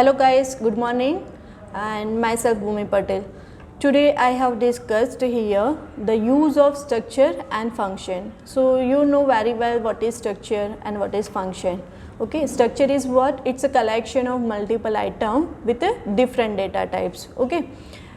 Hello guys, good morning, and myself Bhumi Patel. Today I have discussed here the use of structure and function. So you know very well what is structure and what is function. Okay, structure is what? It's a collection of multiple items with different data types. Okay,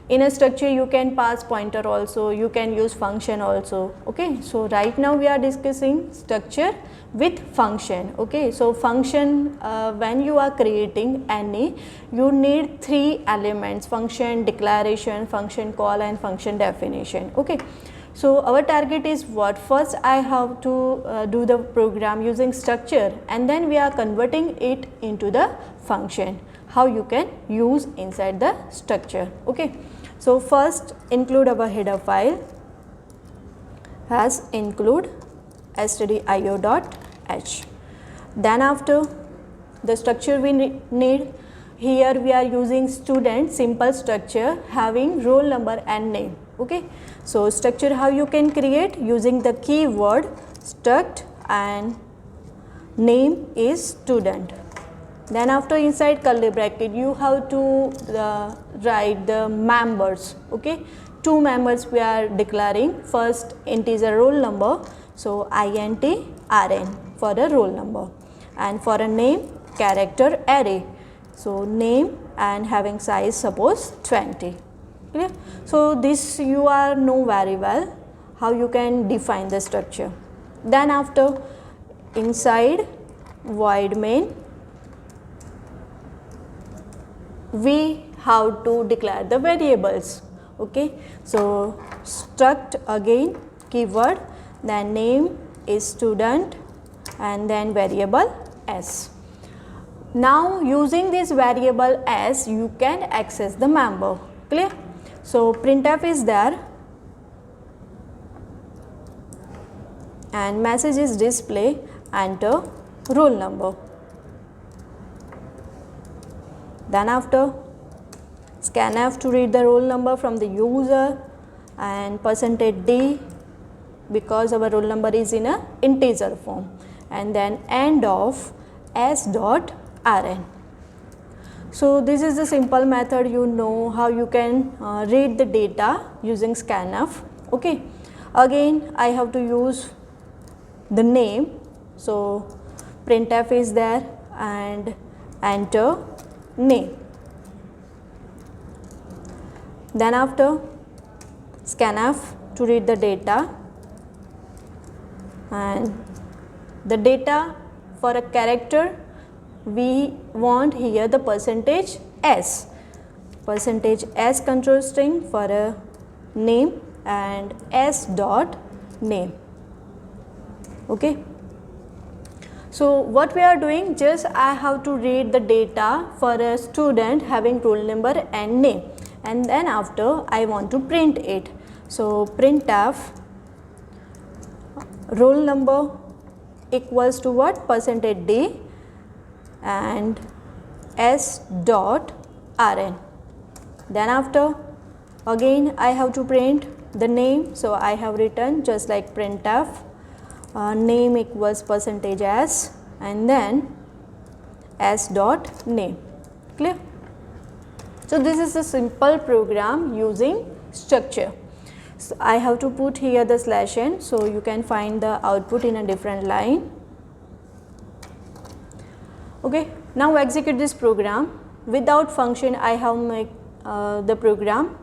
in a structure you can pass pointer also, you can use function also. Okay, so right now we are discussing structure with function. Okay, so function, when you are creating any, you need three elements: function declaration, function call, and function definition. Okay, so our target is what? First I have to do the program using structure, and then we are converting it into the function, how you can use inside the structure. Okay, so first include our header file as include stdio.h. Then after the structure we need, here we are using student simple structure having roll number and name. Okay, so structure how you can create using the keyword struct and name is student. Then after inside curly bracket you have to write the members. Okay, two members we are declaring. First integer roll number, so int rn for the roll number, and for a name character array, so name and having size suppose 20. Clear? So this you are know very well how you can define the structure. Then after inside void main we have to declare the variables. Okay, so struct again keyword, then name is student, and then variable s. Now using this variable s you can access the member. Clear? So printf is there and message is display enter roll number. Then after scanf to read the roll number from the user, and %d because our roll number is in a integer form, and then end of s.rn. So this is the simple method. You know how you can read the data using scanf. Okay, again I have to use the name, so printf is there and enter name. Then after scanf to read the data, and the data for a character we want here the %s control string for a name and s dot name. Okay, so what we are doing, just I have to read the data for a student having roll number and name, and then after I want to print it. So printf roll number equals to what? %d and s dot rn. Then after again I have to print the name, so I have written just like printf name equals %s and then s dot name. Clear? So this is a simple program using structure. So I have to put here the /n, so you can find the output in a different line. Okay, now execute this program. Without function I have make the program.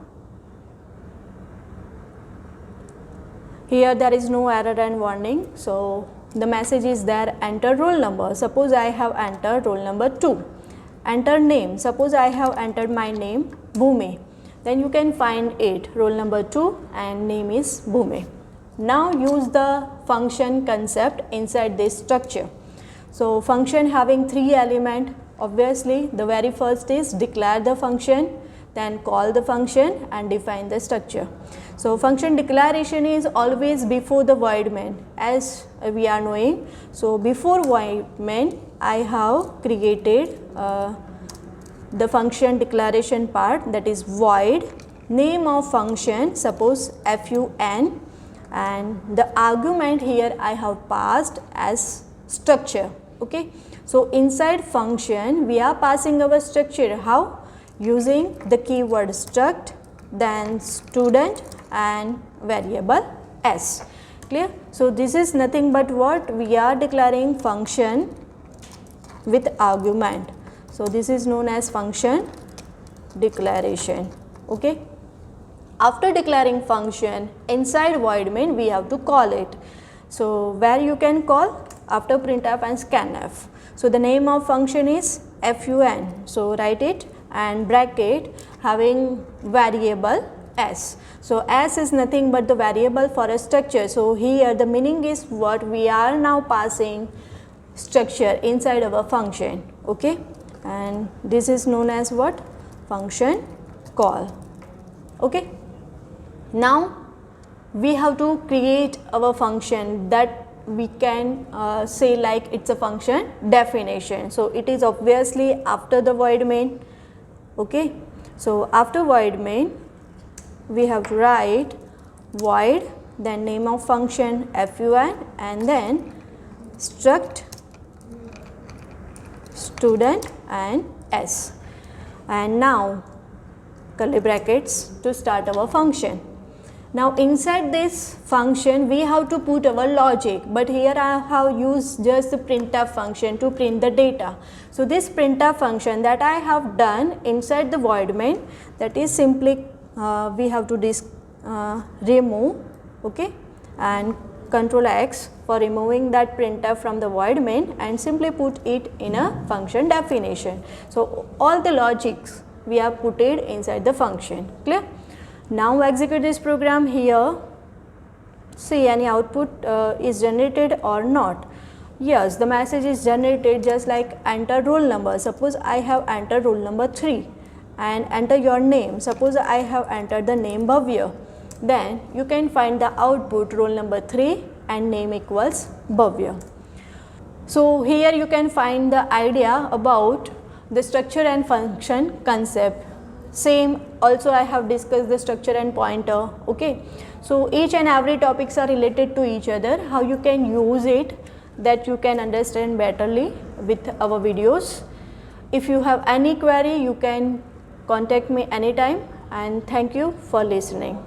Here there is no error and warning, so the message is there enter roll number. Suppose I have entered roll number 2. Enter name, suppose I have entered my name Bhumi, then you can find it roll number 2 and name is Bhumi. Now use the function concept inside this structure. So function having three elements, obviously the very first is declare the function, then call the function and define the structure. So function declaration is always before the void main, as we are knowing. So before void main I have created the function declaration part, that is void name of function, suppose fun, and the argument here I have passed as structure. Okay, So inside function we are passing our structure. How? Using the keyword struct, then student and variable s. Clear? So this is nothing but what? We are declaring function with argument. So this is known as function declaration. Okay. After declaring function, inside void main we have to call it. So where you can call? After printf and scanf. So the name of function is fun. So write it and bracket having variable s. So s is nothing but the variable for a structure. So here the meaning is what? We are now passing structure inside our function. Okay, and this is known as what? Function call. Okay. Now we have to create our function that we can say like it's a function definition. So it is obviously after the void main. Okay. So after void main we have to write void, then name of function fun, and then struct student and s, and now curly brackets to start our function. Now inside this function we have to put our logic, but here I have used just the printf function to print the data. So this printf function that I have done inside the void main, that is simply we have to remove, okay, and control X for removing that printf from the void main and simply put it in a function definition. So all the logics we have put it inside the function. Clear? Now execute this program here. See any output is generated or not. Yes, the message is generated just like enter roll number. Suppose I have entered roll number 3 and enter your name. Suppose I have entered the name Bhavya. Then you can find the output roll number 3 and name equals Bhavya. So here you can find the idea about the structure and function concept. Same also I have discussed the structure and pointer. Okay. So each and every topics are related to each other. How you can use it, that you can understand betterly with our videos. If you have any query, you can contact me anytime, and thank you for listening.